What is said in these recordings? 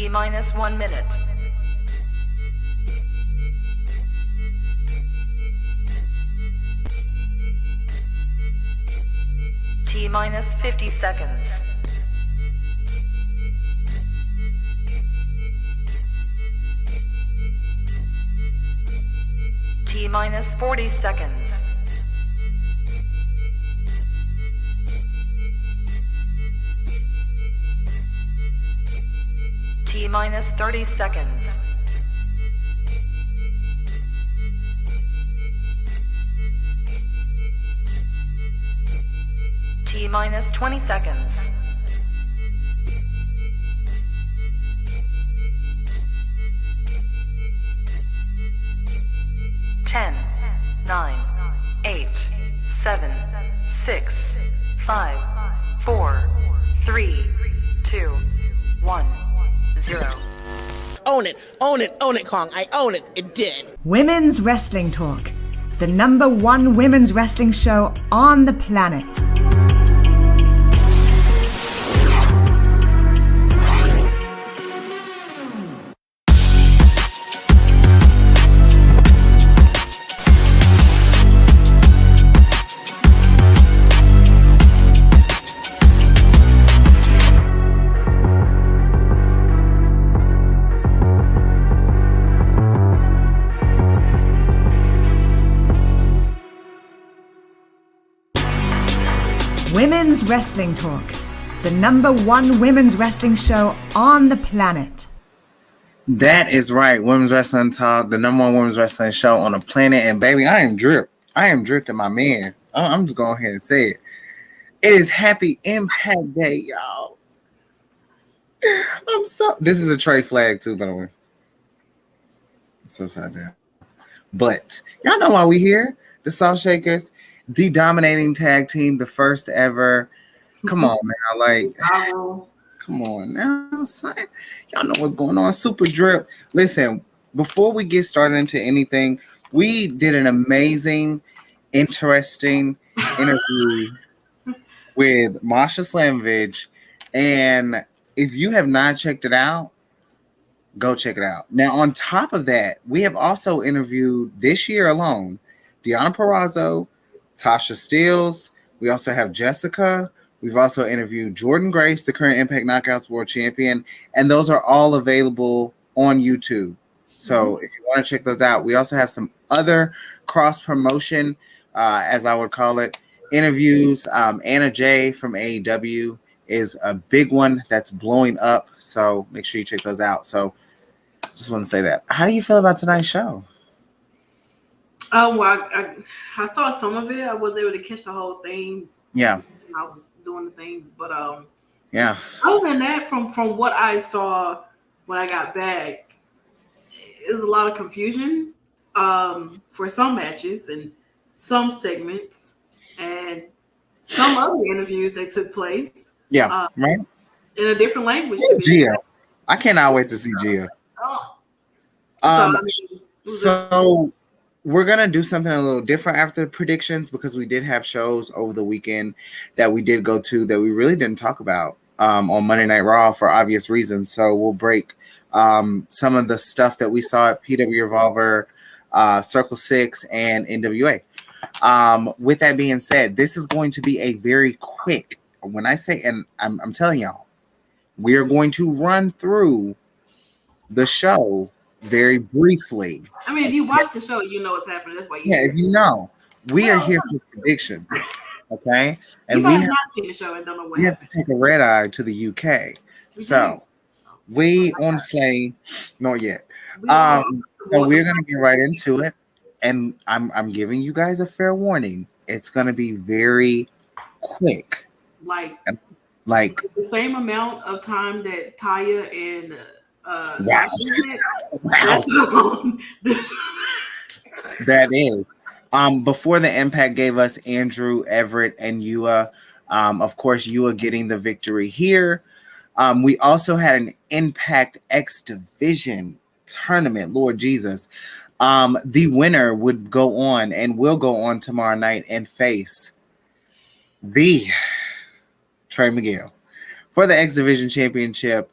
T-minus 1 minute. T-minus 50 seconds. T-minus 40 seconds. T-minus 30 seconds. T-minus 20 seconds. Ten, 9, 8, 7, 6, 5, 4, 3, 2, 1, 0. Own it, own it, own it, Kong. I own it. It did. Women's Wrestling Talk, the #1 women's wrestling show on the planet. Women's Wrestling Talk, the #1 women's wrestling show on the planet. That is right. Women's Wrestling Talk, the #1 women's wrestling show on the planet. And baby, I am dripped. I am dripped in my man. I'm just going ahead and say it. It is Happy Impact Day, y'all. This is a Trey flag too, by the way. It's so sad down. But y'all know why we here. The Salt Shakkas, the dominating tag team, the first ever. Come on, man. Like, come on now, son. Y'all know what's going on. Super drip. Listen, before we get started into anything, we did an amazing, interesting interview with Masha Slamovich. And if you have not checked it out, go check it out. Now, on top of that, we have also interviewed this year alone Deonna Purrazzo, Tasha Steelz. We also have JesSICKa. We've also interviewed Jordynne Grace, the current Impact Knockouts World Champion. And those are all available on YouTube. So if you want to check those out, we also have some other cross-promotion, as I would call it, interviews. Anna Jay from AEW is a big one that's blowing up. So make sure you check those out. So just want to say that. How do you feel about tonight's show? Oh, well, I saw some of it. I wasn't able to catch the whole thing. Yeah. I was doing the things, but yeah. Other than that, from what I saw when I got back, it was a lot of confusion for some matches and some segments and some other interviews that took place. Yeah, right. In a different language. Gia, I cannot wait to see Gia. Oh. So we're going to do something a little different after the predictions because we did have shows over the weekend that we did go to that we really didn't talk about on Monday Night Raw for obvious reasons. So we'll break some of the stuff that we saw at PW Revolver, Circle 6, and NWA. With that being said, this is going to be a very quick, when I say, and I'm telling y'all, we are going to run through the show very briefly. I mean, if you watch the show, you know what's happening. That's why you. Yeah, if you know, we are here for predictions, okay? And you might have not seen the show and don't know what. We have to take a red eye to the UK. So we want to say not yet. So we're gonna get right into it, and I'm giving you guys a fair warning. It's gonna be very quick. Like the same amount of time that Taya and wow. That is. Before the Impact gave us Andrew, Everett, and Yua. Of course, Yua getting the victory here. We also had an Impact X Division tournament. Lord Jesus. The winner would go on and will go on tomorrow night and face the Trey Miguel for the X Division Championship.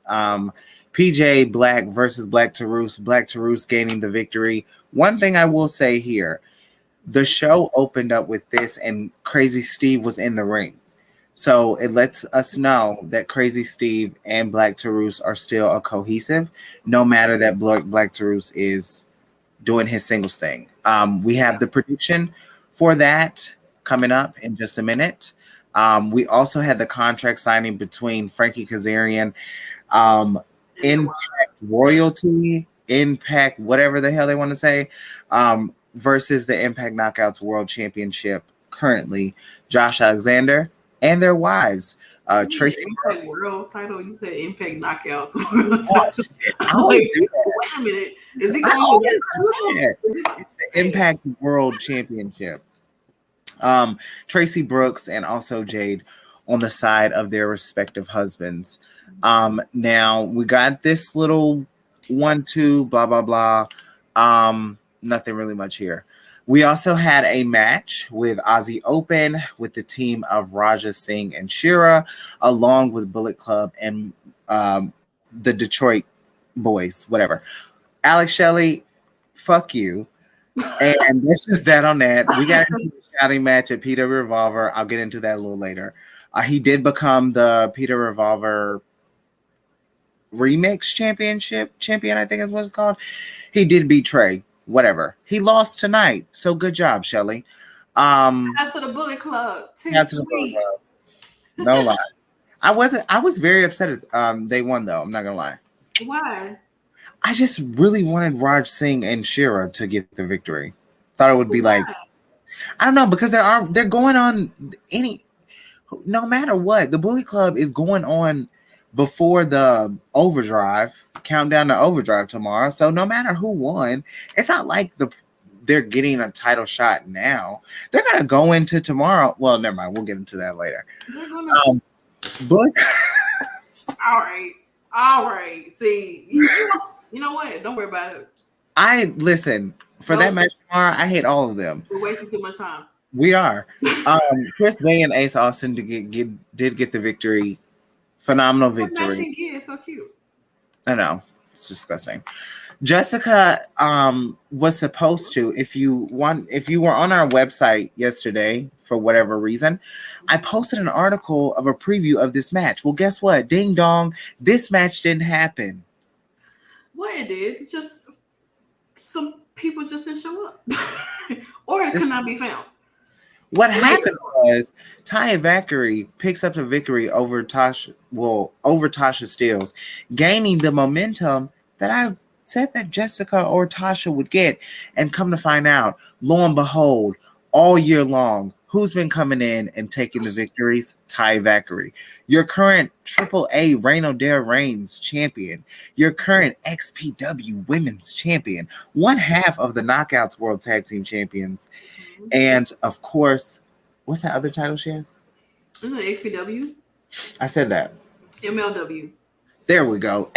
PJ Black versus Black Taurus. Black Taurus gaining the victory. One thing I will say here, the show opened up with this and Crazy Steve was in the ring. So it lets us know that Crazy Steve and Black Taurus are still a cohesive, no matter that Black Taurus is doing his singles thing. We have the prediction for that coming up in just a minute. We also had the contract signing between Frankie Kazarian, Impact Royalty, Impact, whatever the hell they want to say, versus the Impact Knockouts World Championship currently, Josh Alexander and their wives. Tracy Impact World title. You said Impact Knockouts World title. Wait a minute. Is he going to It's the Impact World Championship. Tracy Brooks and also Jade on the side of their respective husbands. Now we got this little 1-2 blah blah blah. Nothing really much here. We also had a match with Aussie Open with the team of Raja Singh and Shira, along with Bullet Club and the Detroit boys, whatever. Alex Shelley, fuck you. And that's just that on that. We got into a shouting match at Peter Revolver. I'll get into that a little later. He did become the Peter Revolver Remix champion, I think is what it's called. He did beat Trey. Whatever. He lost tonight. So good job, Shelly. That's to the Bullet Club. Too sweet. Club. No lie. I was very upset at they won though. I'm not gonna lie. Why? I just really wanted Raj Singh and Shira to get the victory. Thought it would be like, I don't know, because they're going on no matter what, the Bullet Club is going on before the OverDrive, countdown to OverDrive tomorrow. So no matter who won, it's not like they're getting a title shot now. They're gonna go into tomorrow. Well, never mind. We'll get into that later. But all right. See, you know what? Don't worry about it. I listen for that match tomorrow. I hate all of them. We're wasting too much time. We are. Chris Bay and Ace Austin did get the victory. Phenomenal victory. Matching gear is so cute. I know. It's disgusting. JesSICKa was supposed to, if you were on our website yesterday for whatever reason, I posted an article of a preview of this match. Well, guess what? Ding dong, this match didn't happen. Well, it did. It's just some people just didn't show up. Or it could not be found. What happened was Taya Valkyrie picks up the victory over Tasha Steelz, gaining the momentum that I said that JesSICKa or Tasha would get. And come to find out, lo and behold, all year long, who's been coming in and taking the victories? Taya Valkyrie, your current AAA Reino Dare Reigns champion, your current XPW Women's champion, one half of the Knockouts World Tag Team champions. And of course, what's that other title she has? Isn't it XPW? I said that. MLW. There we go.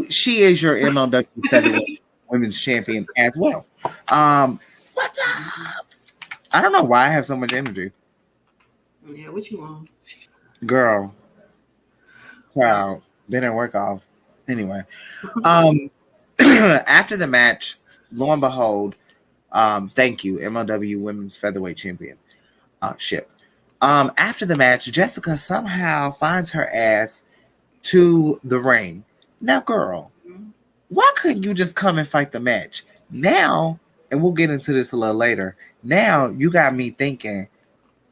She is your MLW Featherweight Women's champion as well. What's up? I don't know why I have so much energy. Yeah, what you want? Girl. Child. Been at work off. Anyway. After the match, lo and behold, thank you, MLW Women's Featherweight Champion. After the match, JesSICKa somehow finds her ass to the ring. Now, girl, why couldn't you just come and fight the match? Now, and we'll get into this a little later, now you got me thinking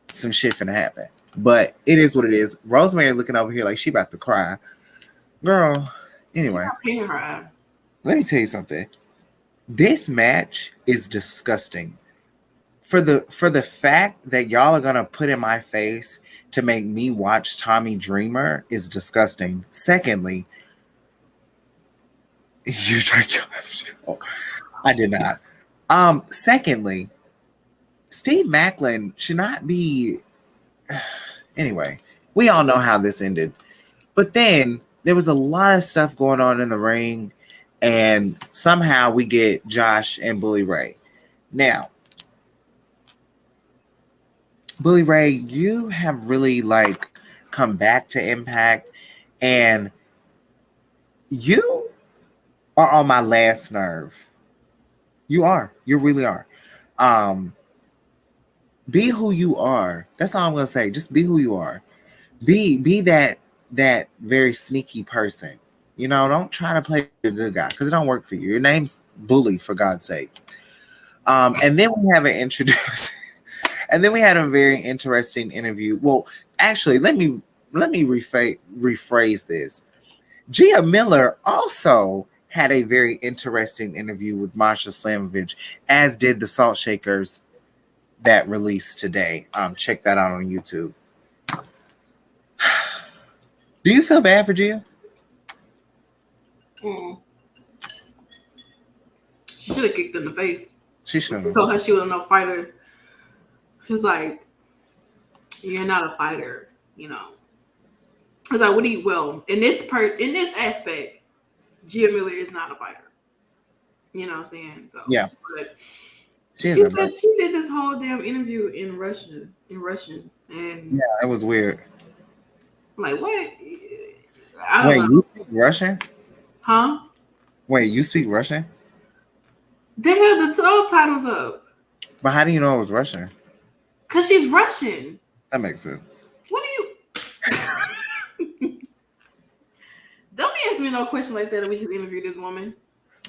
some shit finna happen. But it is what it is. Rosemary looking over here like she about to cry. Girl, anyway. Let me tell you something. This match is disgusting. For the fact that y'all are gonna put in my face to make me watch Tommy Dreamer is disgusting. Secondly, you drank your oh, I did not. Secondly, Steve Maclin should not be. Anyway, we all know how this ended. But then there was a lot of stuff going on in the ring, and somehow we get Josh and Bully Ray. Now, Bully Ray, you have really come back to Impact, and you are on my last nerve. You are. You really are. Be who you are. That's all I'm gonna say. Just be who you are. Be that very sneaky person. You know, don't try to play the good guy because it don't work for you. Your name's Bully, for God's sakes. And then we have an introduce, and then we had a very interesting interview. Well, actually, let me rephrase this. Gia Miller also had a very interesting interview with Masha Slamovich, as did the Salt Shakkas that released today. Check that out on YouTube. Do you feel bad for Gia? She should have kicked her in the face. She should have. Told her she was no fighter. She was like, "You're not a fighter," you know. I was like, "What do you?" Well, in this aspect, Gia Miller is not a fighter. You know what I'm saying? So yeah. But she said she did this whole damn interview in Russian, and yeah, it was weird. I'm like, what? Wait, you speak Russian? Huh? Wait, you speak Russian? They had the subtitles up. But how do you know it was Russian? Because she's Russian. That makes sense. What do you... Don't ask me no question like that that we just interviewed this woman.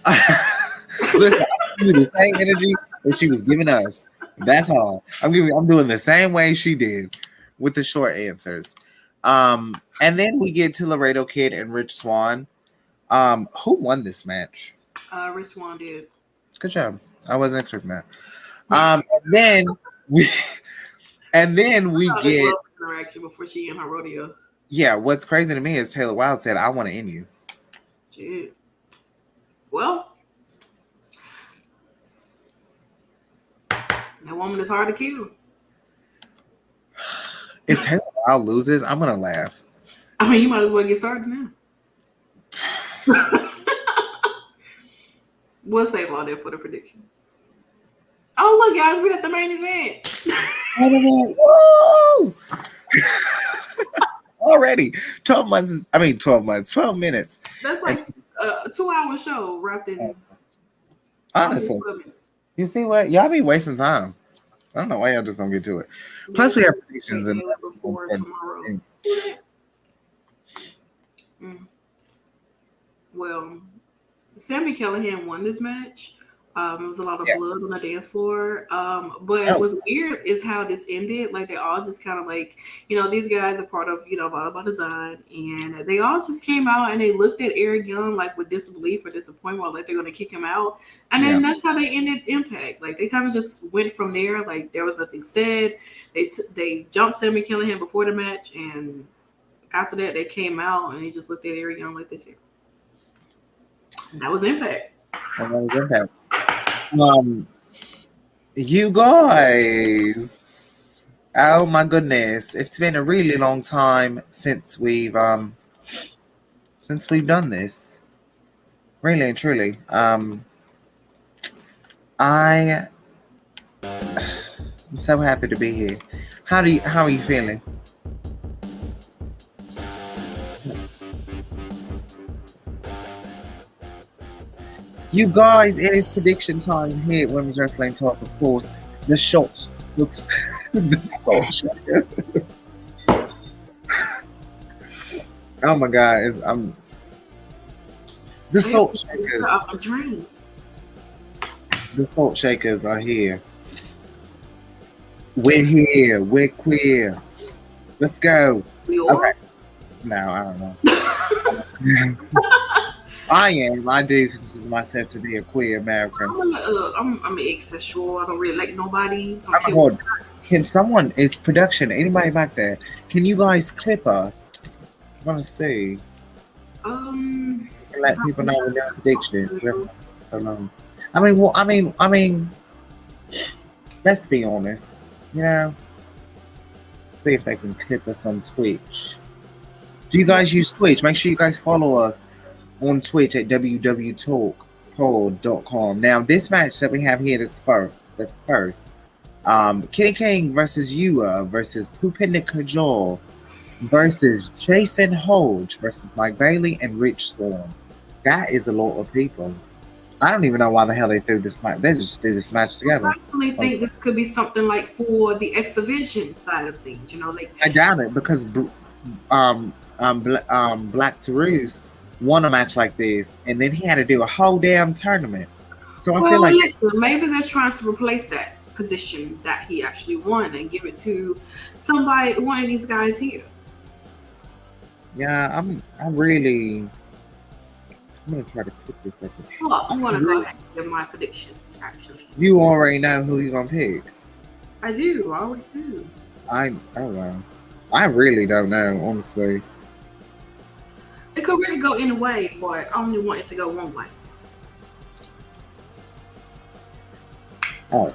Listen, I give you the same energy that she was giving us. That's all. I'm doing the same way she did with the short answers. And then we get to Laredo Kid and Rich Swann. Who won this match? Rich Swann did. Good job. I wasn't expecting that. And then we get interaction before she in her rodeo. Yeah, what's crazy to me is Taylor Wilde said, "I want to end you." Shit. Well, that woman is hard to kill. If Taylor Wilde loses, I'm gonna laugh. I mean, you might as well get started now. We'll save all that for the predictions. Oh, look, guys, we're at the main event. Woo! Already 12 minutes. That's like a 2-hour show wrapped in. Honestly, you see what? Y'all be wasting time. I don't know why y'all just don't get to it. Plus, we have predictions before tomorrow. Well, Sami Callihan won this match. It was a lot of blood on the dance floor. But what's weird is how this ended. Like, they all just kind of like, you know, these guys are part of, you know, Volleyball Design. And they all just came out and they looked at Eric Young, like, with disbelief or disappointment, like they're going to kick him out. And then that's how they ended Impact. Like, they kind of just went from there. Like, there was nothing said. They jumped Sami Callihan before the match. And after that, they came out and they just looked at Eric Young like this. That was Impact. You guys, oh my goodness, it's been a really long time since we've done this, really and truly. I'm so happy to be here. How are you feeling? You guys, it is prediction time here at Women's Wrestling Talk, of course. The shots looks the Salt Shakkas. Oh my God, the Salt Shakkas. The Salt Shakkas are here. We're here. We're queer. Let's go. Okay. No, I don't know. I do consider myself to be a queer American. I'm asexual. I don't really like nobody. Can someone, is production, anybody back there, can you guys clip us? I want to see. Let people know their addiction. So long. I mean, let's be honest. You know, see if they can clip us on Twitch. Do you guys use Twitch? Make sure you guys follow us on Twitch at www.talkpod.com. Now, this match that we have here that's first. Kenny King versus Yua versus Bhupinder Kajol versus Jason Hodge versus Mike Bailey and Rich Swann. That is a lot of people. I don't even know why the hell they threw this match. They just threw this match together. I actually think this could be something like for the exhibition side of things. You know, like I doubt it because Black Taurus won a match like this, and then he had to do a whole damn tournament. So I feel like listen, maybe they're trying to replace that position that he actually won and give it to somebody, one of these guys here. Yeah, I'm gonna try to put this up. Well, I'm gonna go ahead and give my prediction. Actually, You already know who you're gonna pick. I do. I always do. I don't know. I really don't know, honestly. It could really go any way, but I only want it to go one way. Oh,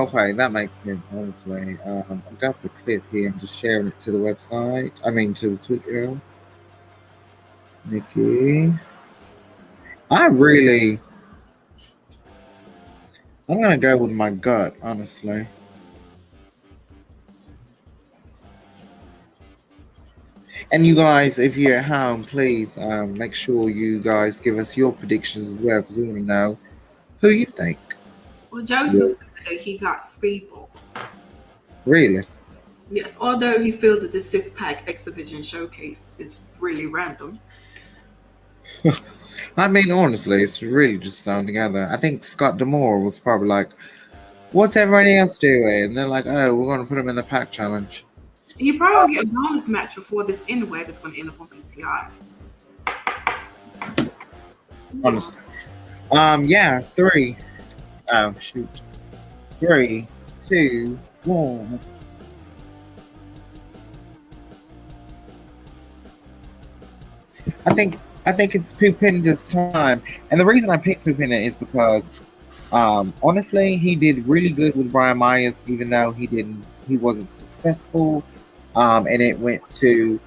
okay, that makes sense, honestly. I've got the clip here. I'm just sharing it to the website. I mean, to the Twitter. Nickie. I'm gonna go with my gut, honestly. And you guys, if you're at home, please make sure you guys give us your predictions as well, because we want to know who you think. Well, Joseph said that he got Speedball. Really? Yes, although he feels that this six-pack exhibition showcase is really random. I mean, honestly, it's really just thrown together. I think Scott D'Amore was probably like, what's everybody else doing? And they're like, oh, we're going to put him in the pack challenge. You probably get a bonus match before this anyway that's going to end up on PTI. Honestly. Yeah, 3. Oh, shoot. 3, 2, 1. I think it's Pupinda's time. And the reason I picked Pupinda is because honestly, he did really good with Brian Myers, even though he wasn't successful. And it went to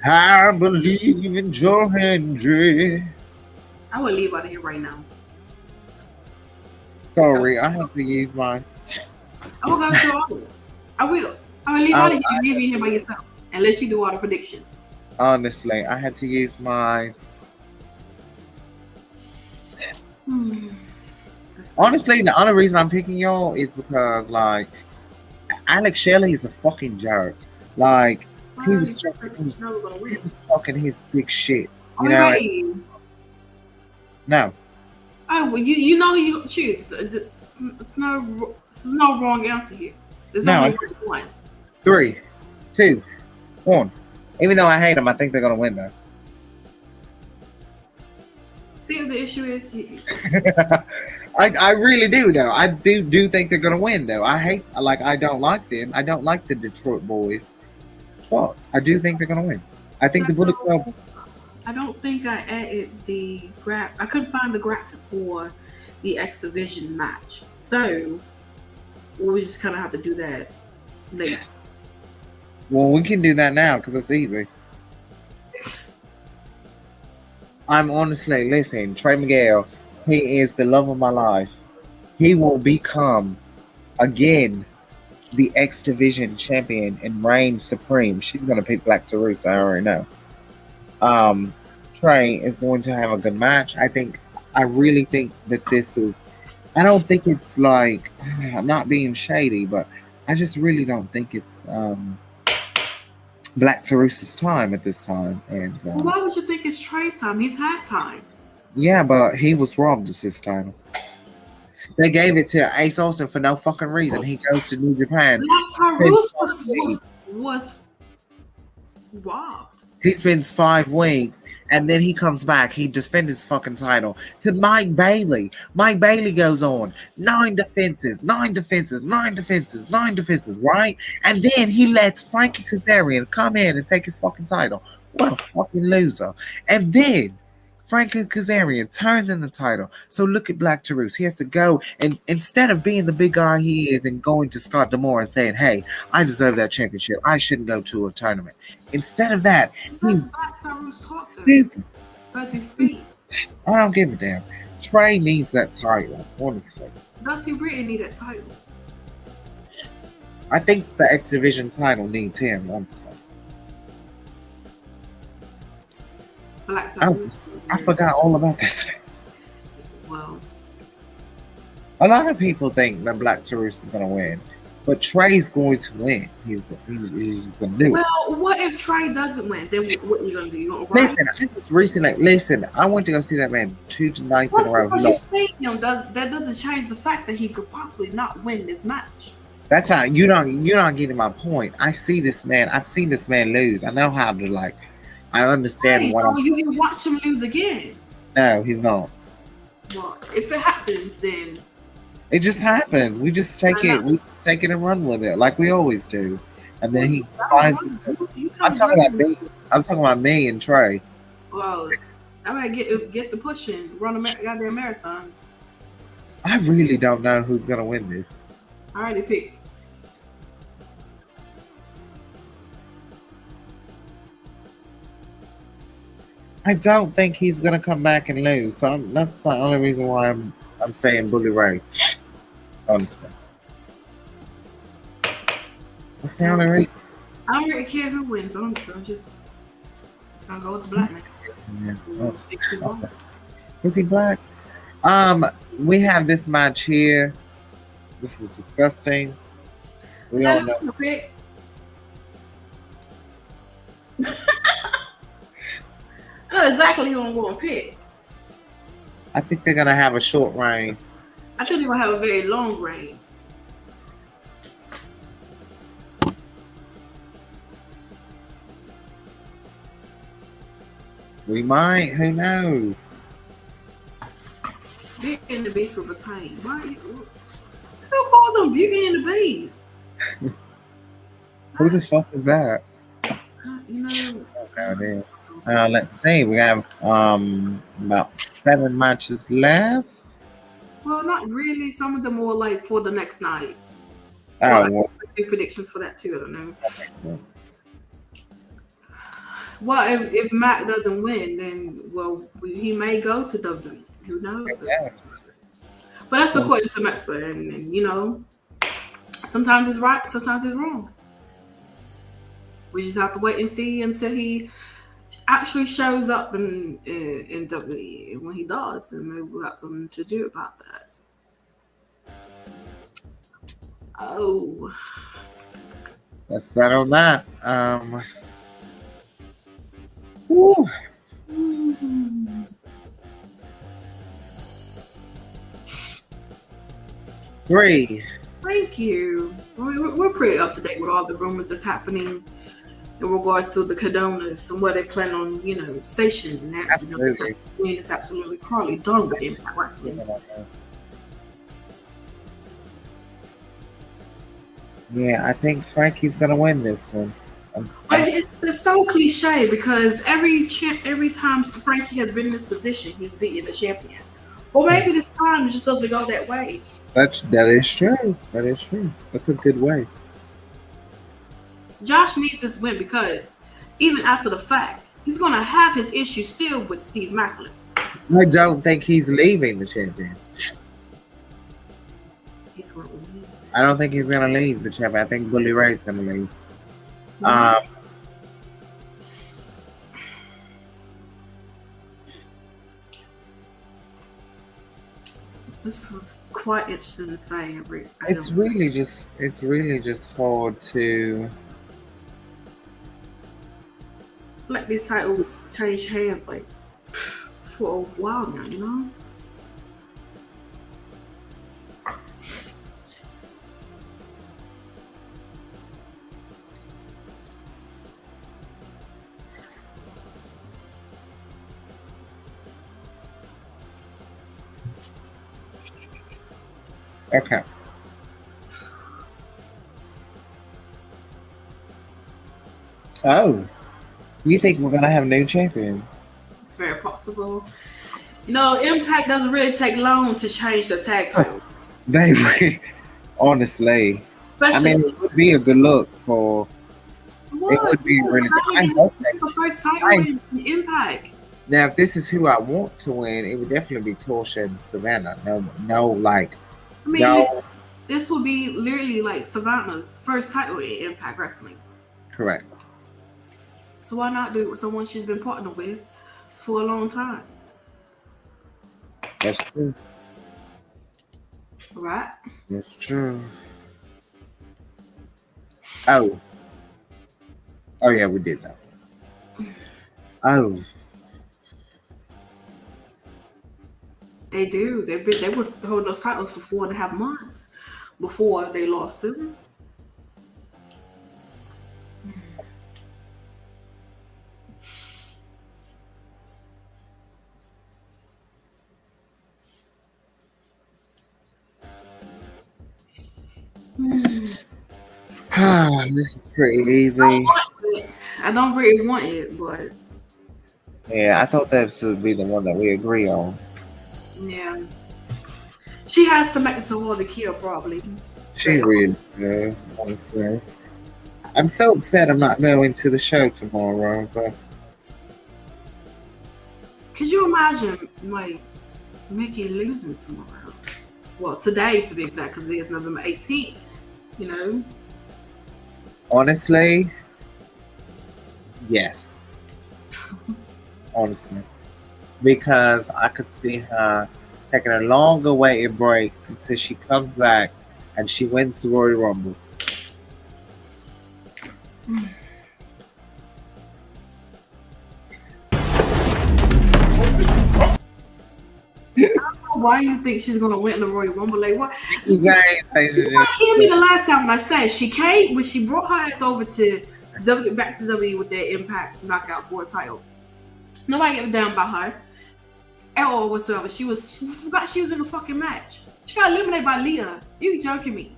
I Believe in Joe Hendry. I will leave out of here right now. Sorry, I had to use mine. I will go to the audience. I will leave out of here and leave you here by yourself and let you do all the predictions. Honestly, I had to use mine. Honestly, the only reason I'm picking y'all is because, like, Alex Shelley is a fucking jerk. Like, he was talking his big shit. You know? No. Oh, well, you know you choose. It's no wrong answer here. There's only one. 3, 2, 1. Even though I hate them, I think they're gonna win though. See what the issue is? I really do though. I do think they're gonna win though. I don't like them. I don't like the Detroit boys. But I do think they're gonna win. I think the Bullet Club. I don't think I added the graph. I couldn't find the graphic for the X-Division match. So we just kind of have to do that later. Well, we can do that now because it's easy. I'm honestly, listen, Trey Miguel, he is the love of my life. He will become, again, the X Division champion and reign supreme. She's going to pick Black Taurus, I already know. Trey is going to have a good match. I really think that this is, I don't think it's like, I'm not being shady, but I just really don't think it's Black Taurus's time at this time. And why would you think it's Trey's time? He's had time. Yeah, but he was robbed of his title. They gave it to Ace Austin for no fucking reason. He goes to New Japan. Black Taurus was robbed. He spends 5 weeks and then he comes back. He defends his fucking title to Mike Bailey. Mike Bailey goes on 9 defenses, right? And then he lets Frankie Kazarian come in and take his fucking title. What a fucking loser. And then Frankie Kazarian turns in the title. So look at Black Taurus. He has to go and instead of being the big guy he is and going to Scott D'Amore and saying, hey, I deserve that championship. I shouldn't go to a tournament. Instead of that, he's stupid. Does he speak? I don't give a damn. Trey needs that title, honestly. Does he really need that title? I think the X Division title needs him, honestly. Black Taurus. I forgot all about this. Well, a lot of people think that Black Taurus is going to win, but Trey's going to win. He's going to do it. Well, what if Trey doesn't win? Then what are you going to do? You going to ride? Listen, I went to go see that man 2 nights in a row. Because you see him, that doesn't change the fact that he could possibly not win this match. That's how you're not getting my point. I see this man. I've seen this man lose. I know how to like. I understand you can watch him lose again. No, he's not. Well, if it happens, then it just happens. We just take it. We just take it and run with it, like we always do. And then he finds. I'm talking about me and Trey. Well, I might get the push in, run a goddamn marathon. I really don't know who's gonna win this. I already picked. I don't think he's gonna come back and lose. So that's the only reason why I'm saying Bully Ray. Honestly, that's the only reason. I don't really care who wins. Honestly, I'm just gonna go with the black man. Yeah. Is he black? We have this match here. This is disgusting. We all know. I know exactly who I'm going to pick. I think they're gonna have a short reign. I think they're gonna have a very long reign. We might. Who knows? Beauty and the Beast will retain. Who called them Beauty and the Beast? Who the fuck is that? You know. Okay, let's see. We have about 7 matches left. Well, not really. Some of them were like for the next night. Oh, well, do predictions for that too. I don't know. Well, if Mac doesn't win, then he may go to WWE. Who knows? yes. But that's according to Metzler, and you know, sometimes it's right, sometimes it's wrong. We just have to wait and see until he actually shows up in WWE, and when he does, then maybe we got something to do about that. Oh, Let's settle that. Woo. Three. Thank you. We're pretty up to date with all the rumors that's happening in regards to the Cadonas and where they plan on, you know, stationing that. Absolutely. You know, it's absolutely probably done with Impact Wrestling. Yeah, I think Frankie's gonna win this one. But it's so cliche because every time Frankie has been in this position, he's beaten the champion. Well, maybe this time it just doesn't go that way. That is true. That is true. That's a good way. Josh needs this win because even after the fact, he's going to have his issue still with Steve Macklin. I don't think he's leaving the champion. He's going to leave. I don't think he's going to leave the champion. I think Bully Ray's going to leave. This is quite interesting to say. It's really just hard to let these titles change hands like for a while now, you know? Okay. Oh, you think we're gonna have a new champion? It's very possible. You know, Impact doesn't really take long to change the tag title. Honestly, Especially, I mean, it would be a good look for. what? It would be really. The first title in Impact. Now, if this is who I want to win, it would definitely be Tasha and Savannah. No, like. I mean, No. this will be literally like Savannah's first title in Impact Wrestling. Correct. So why not do it with someone she's been partnered with for a long time? That's true. Right? That's true. Oh. Oh yeah, we did that. Oh. They do. They were holding those titles for 4.5 months before they lost them. This is pretty easy. I don't really want it, but Yeah, I thought that would be the one that we agree on. yeah. She has to make it toward the kill, probably. She really does, honestly. I'm so upset I'm not going to the show tomorrow, but Could you imagine, like, Nickie losing tomorrow? Well, today, to be exact, because it is November 18th, you know? honestly, yes. Honestly. Because I could see her taking a longer awaited break until she comes back and she wins the Royal Rumble. Why do you think she's gonna win the Royal Rumble? Like, what? You guys, You hear me the last time when I said she came when she brought her ass over to back to WWE with their Impact Knockouts World Title. Nobody gave a damn about her at all whatsoever. She forgot she was in the fucking match. She got eliminated by Leah. You joking me?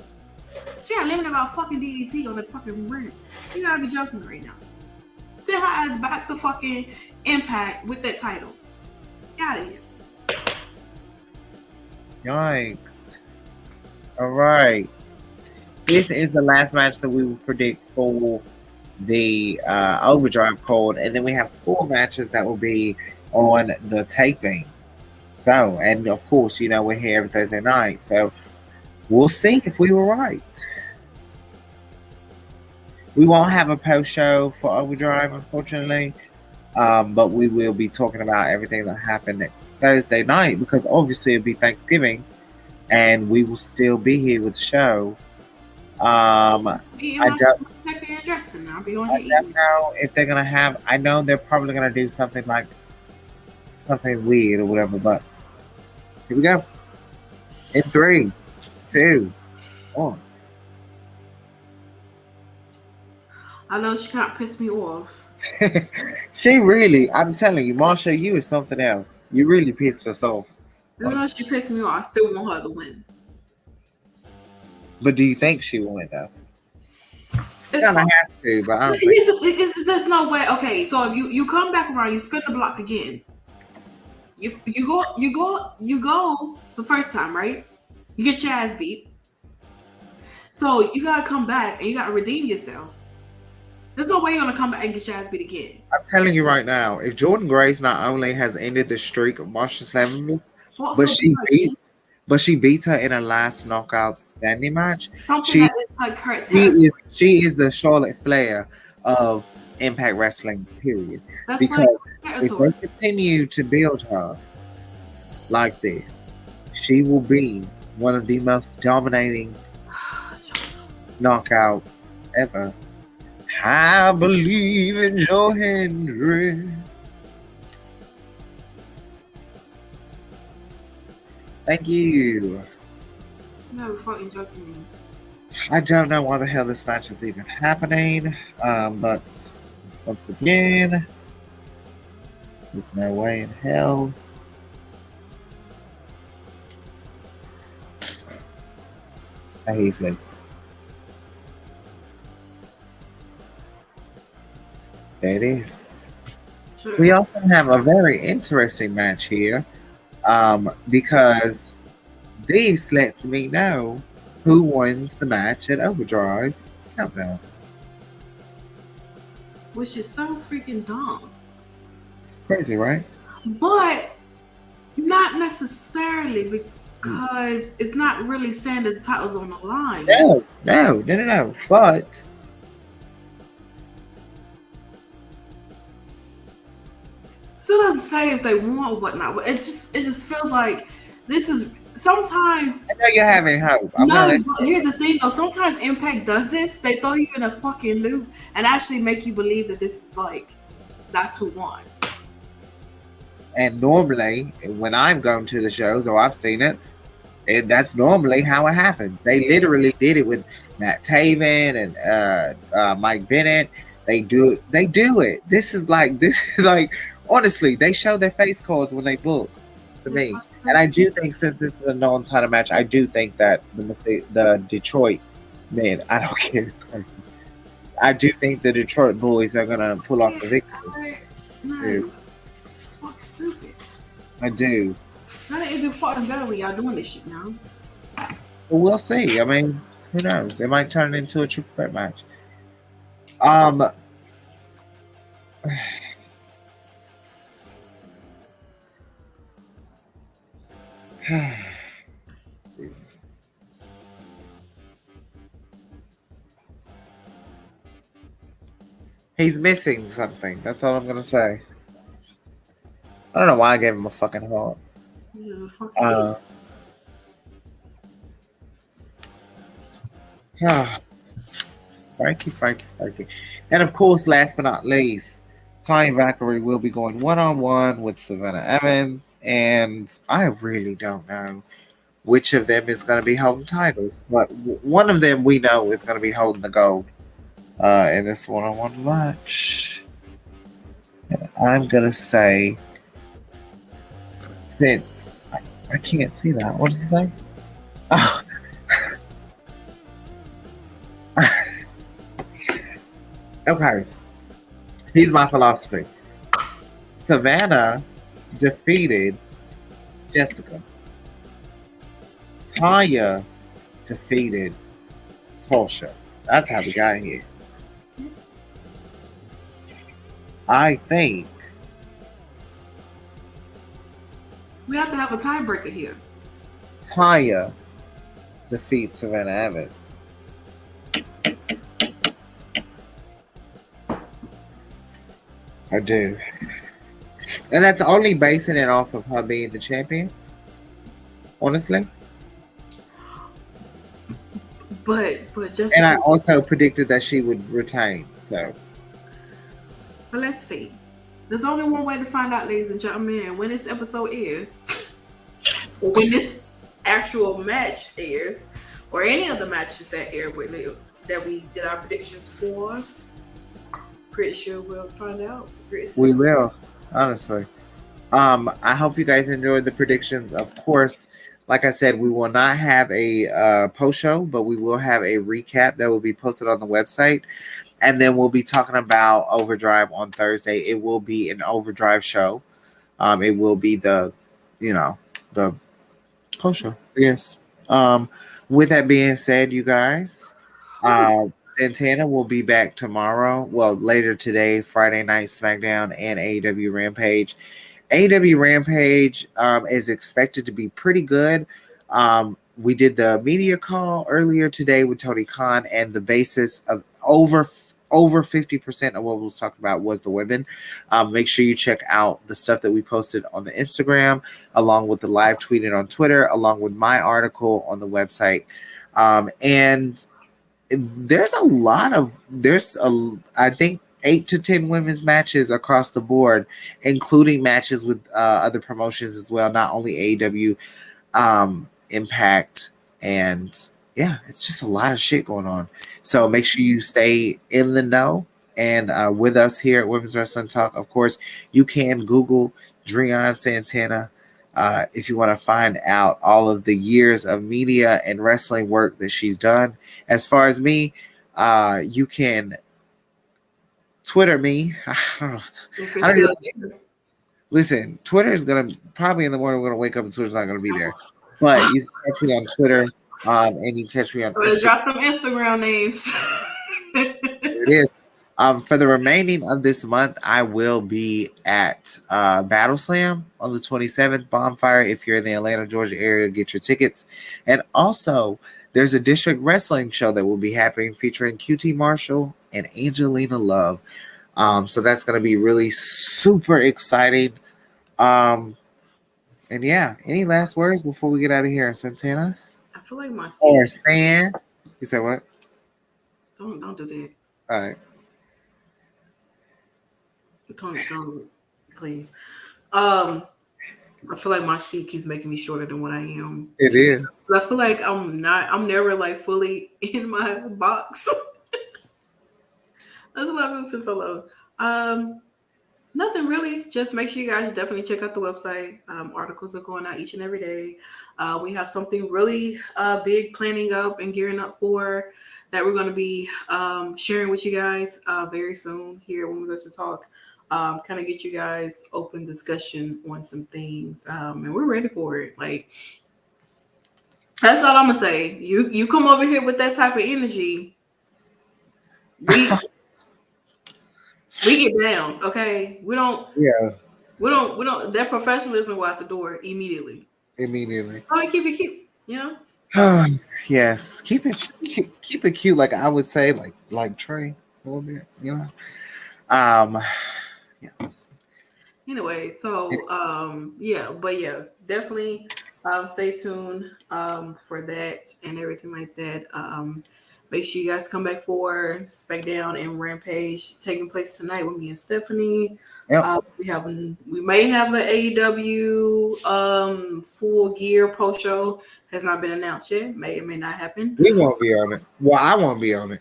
She got eliminated by fucking DDT on the fucking ring. You gotta be joking me right now. Send her ass back to fucking Impact with that title. Got it. Yikes. All right. This is the last match that we will predict for the OverDrive card. And then we have 4 matches that will be on the taping. So, and of course, you know, we're here every Thursday night. So, we'll see if we were right. We won't have a post show for OverDrive, unfortunately. But we will be talking about everything that happened next Thursday night because obviously it'll be Thanksgiving and we will still be here with the show. I don't know if they're going to have, I know they're probably going to do something like something weird or whatever, but here we go. In 3, 2, 1. I know she can't piss me off. She really, I'm telling you, Masha, you is something else. You really pissed us off. Even though she pissed me off, I still want her to win. But do you think she will win, though? It's gonna have to, but I don't think there's no way. Okay, so if you come back around, you spin the block again. You go the first time, right? You get your ass beat. So you gotta come back and you gotta redeem yourself. There's no way you're gonna come back and get your ass beat again. I'm telling you right now, if Jordynne Grace not only has ended the streak of Masha Slamovich, but she beats her in a last knockout standing match. She is the Charlotte Flair of Impact Wrestling, period. That's because if they continue to build her like this, she will be one of the most dominating knockouts ever. I believe in your Henry. Thank you. No, you're fucking joking me. I don't know why the hell this match is even happening, but once again, there's no way in hell. He's like, there it is. Sure. We also have a very interesting match here, because this lets me know who wins the match at OverDrive Countdown. Which is so freaking dumb. It's crazy, right? But not necessarily, because it's not really saying that the title's on the line. No. But still doesn't say if they want or whatnot. But it just feels like this is sometimes. I know you're having hope. No, but here's the thing though. Sometimes Impact does this. They throw you in a fucking loop and actually make you believe that this is like that's who won. And normally, when I'm going to the shows or I've seen it, and that's normally how it happens. They literally did it with Matt Taven and Mike Bennett. They do it. This is like honestly, they show their face cards when they book to me. And I do think since this is a non-title match, I do think that the Detroit men, I don't care, it's crazy. I do think the Detroit boys are gonna pull off the victory. No, fuck stupid. I do. Now they do fucking better when y'all doing this shit now. Well, we'll see. I mean, who knows? It might turn into a triple threat match. Jesus. He's missing something. That's all I'm gonna say. I don't know why I gave him a fucking heart. Frankie. And of course, last but not least, Taya Valkyrie will be going one-on-one with Savannah Evans, and I really don't know which of them is going to be holding titles, but one of them we know is going to be holding the gold in this one-on-one match. And I'm going to say, since I can't see that, what does it say? Oh. Okay, here's my philosophy. Savannah defeated JesSICKa. Taya defeated Tasha. That's how we got here. I think we have to have a tiebreaker here. Taya defeats Savannah Evans. I do. And that's only basing it off of her being the champion. Honestly. But just. And I also predicted that she would retain. So. But let's see. There's only one way to find out, ladies and gentlemen, when this episode airs, or when this actual match airs, or any of the matches that air that we did our predictions for. Pretty sure we'll find out. We will, honestly. I hope you guys enjoyed the predictions. Of course, like I said, we will not have a post show, but we will have a recap that will be posted on the website. And then we'll be talking about OverDrive on Thursday. It will be an OverDrive show. It will be the post show. Yes. With that being said, you guys, Santana will be back tomorrow. Well, later today, Friday Night SmackDown and AEW Rampage. AEW Rampage is expected to be pretty good. We did the media call earlier today with Tony Khan, and the basis of over 50% of what was talked about was the women. Make sure you check out the stuff that we posted on the Instagram, along with the live tweeted on Twitter, along with my article on the website. And there's I think 8 to 10 women's matches across the board, including matches with other promotions as well, not only AEW, Impact, and yeah, it's just a lot of shit going on. So make sure you stay in the know and with us here at Women's Wrestling Talk. Of course, you can Google Driune Santana if you want to find out all of the years of media and wrestling work that she's done. As far as me, you can Twitter me. I don't know. Listen, Twitter is going to probably in the morning, we're going to wake up and Twitter's not going to be there. But you can catch me on Twitter and you can catch me on Instagram. Drop them Instagram names. There it is. For the remaining of this month, I will be at Battle Slam on the 27th, Bonfire. If you're in the Atlanta, Georgia area, get your tickets. And also, there's a district wrestling show that will be happening featuring QT Marshall and Angelina Love. So that's going to be really super exciting. And yeah, any last words before we get out of here, Santana? I feel like my Or seat. San? You said what? Don't do that. All right. Don't, please. I feel like my seat keeps making me shorter than what I am. It is. I feel like I'm never like fully in my box. That's what I've been for so long. Nothing really. Just make sure you guys definitely check out the website. Articles are going out each and every day. We have something really big planning up and gearing up for that we're going to be sharing with you guys very soon here at Women's Wrestling Talk. Kind of get you guys open discussion on some things, and we're ready for it. Like, that's all I'm gonna say. You come over here with that type of energy, we get down. Okay, we don't. That professionalism go out the door immediately. Oh, keep it cute, you know. Yes, keep it cute. Like I would say, like Trey a little bit, you know. Yeah. Anyway, so definitely stay tuned for that and everything like that. Make sure you guys come back for SmackDown and Rampage taking place tonight with me and Stephanie. Yep. We may have an AEW full gear post show. Has not been announced yet. May or may not happen. We won't be on it. Well, I won't be on it.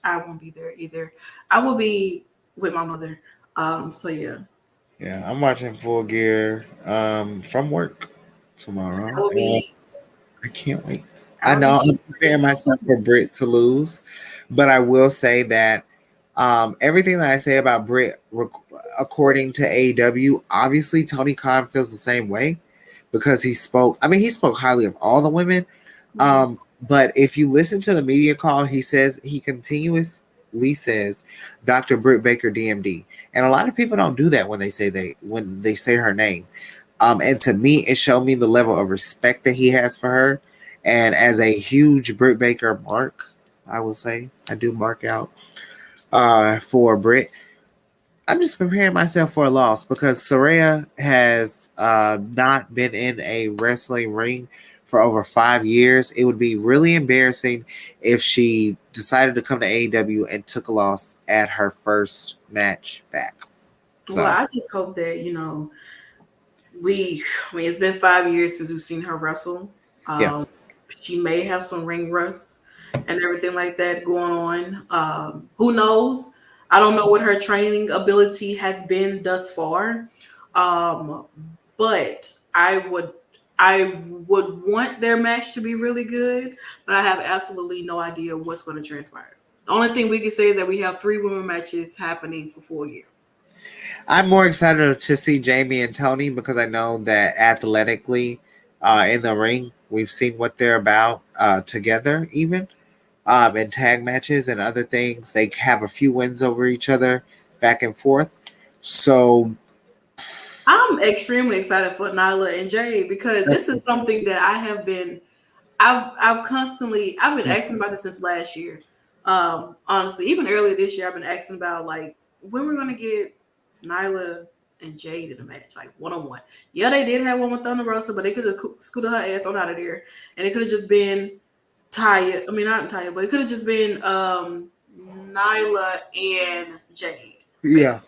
I won't be there either. I will be with my mother. So yeah. Yeah, I'm watching Full Gear from work tomorrow. I can't wait. I know I'm preparing myself for Britt to lose, but I will say that everything that I say about Britt, according to AEW, obviously Tony Khan feels the same way because he spoke highly of all the women. But if you listen to the media call, he continuously says Dr. Britt Baker DMD, and a lot of people don't do that when they say her name. And to me, it showed me the level of respect that he has for her. And as a huge Britt Baker mark, I will say I do mark out for Britt. I'm just preparing myself for a loss because Saraya has not been in a wrestling ring for over 5 years. It would be really embarrassing if she decided to come to AEW and took a loss at her first match back. So, well, I just hope that, it's been 5 years since we've seen her wrestle. She may have some ring rust and everything like that going on. Who knows? I don't know what her training ability has been thus far. But I would want their match to be really good, but I have absolutely no idea what's going to transpire. The only thing we can say is that we have 3 women matches happening for Full Gear. I'm more excited to see Jamie and Tony because I know that athletically in the ring, we've seen what they're about together, even in tag matches and other things. They have a few wins over each other back and forth. So I'm extremely excited for Nyla and Jade because this is something that I've been asking about this since last year. Honestly, even earlier this year, I've been asking about like when we're gonna get Nyla and Jade in a match, like one-on-one. Yeah, they did have one with Thunder Rosa, but they could have scooted her ass on out of there, and it could have just been Taya. I mean, not Taya, but it could have just been Nyla and Jade. Yeah,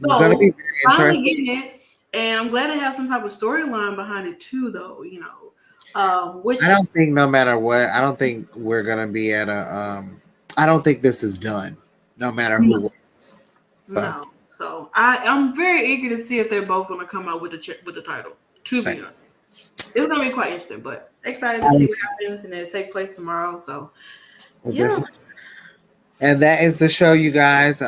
so gonna be finally getting it, and I'm glad they have some type of storyline behind it too, though. Which I don't think no matter what, I don't think we're gonna be at a. I don't think this is done, no matter who wins. No. So I'm very eager to see if they're both going to come out with the title. To be honest, it's going to be quite interesting, but excited to see what happens, and it'll take place tomorrow. So, yeah. And that is the show, you guys.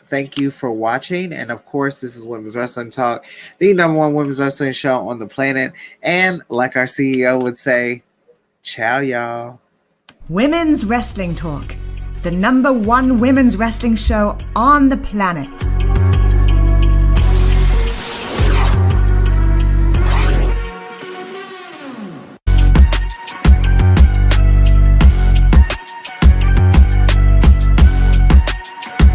Thank you for watching, and of course, this is Women's Wrestling Talk, the #1 women's wrestling show on the planet. And like our CEO would say, ciao, y'all. Women's Wrestling Talk, the #1 women's wrestling show on the planet.